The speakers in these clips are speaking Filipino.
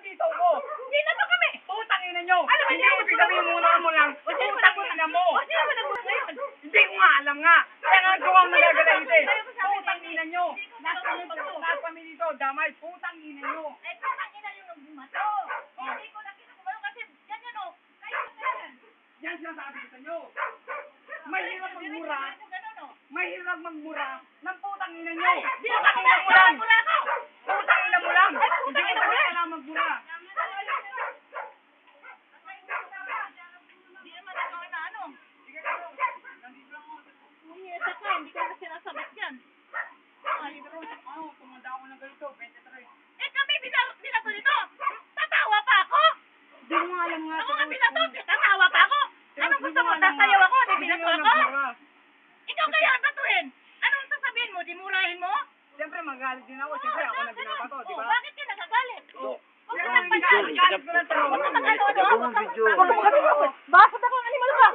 sitaw ko. Hindi na to kami. Putang ina nyo. Ano ba Hindi, yan? ibig sabihin muna mo lang. Putang ina mo. O, sino ba nagbuhat ngayon? Hindi ko nga alam nga. Kaya nga ko ang nagagalite. Ayaw ko sa akin, Putang Amy. ina nyo. Hindi ko pinapagto. Lahat kami dito, damay. Putang ina nyo. Eh, putang ina yung nagbumato. Hindi ko na kinukumayo kasi ganyan o. Kayo na yan. Yan sinasabi ko sa inyo. Mahirap magmura. Ganun o. Mahirap magmura ng putang ina nyo. Ay, di ba Putang ina mo lang. mula ako? Putang ina mo lang. Ay, Hindi putang ko ina mo lang. kailangan magmura. Hindi naman ako na ano. Sige ka bro. Nandito lang ako. Umiyesa ka, hindi ka na sinasabit yan. Ay, Pero ano, tumanda ako ng ganito, 23. eh kami binato nito. Tatawa pa ako. Hindi mo nga alam nga. Ako nga binato, tatawa pa ako. Anong gusto mo? Sasayaw ako? Di binato ako? Ikaw kaya ang batuhin. Anong sasabihin mo? Dimurahin mo? Siyempre magalit din ako. Siyempre ako na binabato, di ba? Bakit ka nagagalit? Oo. Huwag Pero ka nagpagalit. galit ko lang pero video. Bakit ako ang animal ka?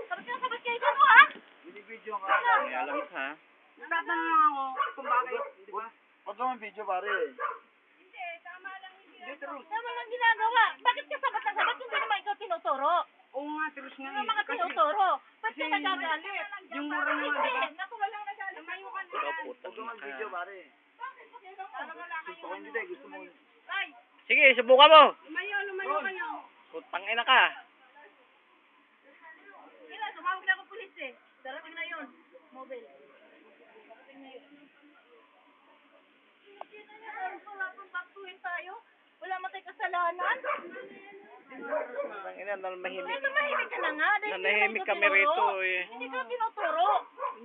Sabi ka sabat kayo dito ha? Binibidyo ka kasi. Alam ka, ha? natatanong lang ako kung bakit, di ba? Huwag naman video, pare. Hindi, terus. Tama lang ginagawa. Bakit ka sabat na sabat? Hindi naman ikaw tinuturo. Oo nga, terus nga Hindi naman ka Kasi tinuturo. Ba't ka kasi nagagalit? yung mura na nga, di ba? Hindi, natural lang nagalit. Lumayo ka na Ikaw, yan. puto. Huwag naman video, pare. Bakit pa kayo Gusto ko hindi, gusto mo. Ay, Sige, subukan mo. lumayo kayo. Putang ina ka. Kailan, tumawag na ako pulis eh. Darating na yun. Mobile. Darating na yun. Hindi na yan. Wala pang baktuhin tayo. Wala man tayo kasalanan. Putang ina, nanahimik. Eh, tumahimik ka na nga. Dahil hindi Nanahimik naman kami ikaw rito, tinuro. eh. Hindi ka tinuturo.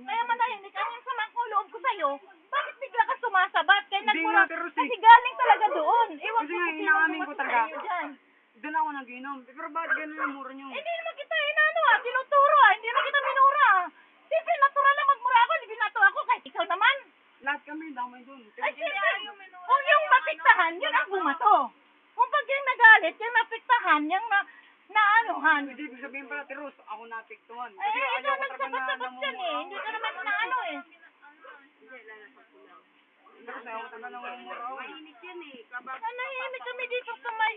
Kaya manahimik. Ang yung sama ko loob ko sa'yo. Bakit bigla ka sumasabat? Kaya Hindi nagmura. nga, pero Kasi galing talaga doon. Ewan Kasi ko nga, kung sino inaamin ko gumawa talaga. sa inyo dyan. Doon ako nag-inom. Pero bakit ganun yung mura nyo? Hindi naman kita inano tinuturo hindi naman kita minura Siyempre natural lang magmura ako, hindi binato ako kahit ikaw naman. Lahat kami, damay doon. Ay siyempre, kung yung mapiktahan, yun ang bumato. Kung pag yung nagalit, yung napiktahan, yung naanuhan. Hindi, ibig sabihin pala, terus, ako natiktuhan. Ay, ikaw nagsabat-sabat yan eh, hindi ka naman naano eh. Terus, ayaw ko talaga namumura ako. Nanahimik kami dito sa may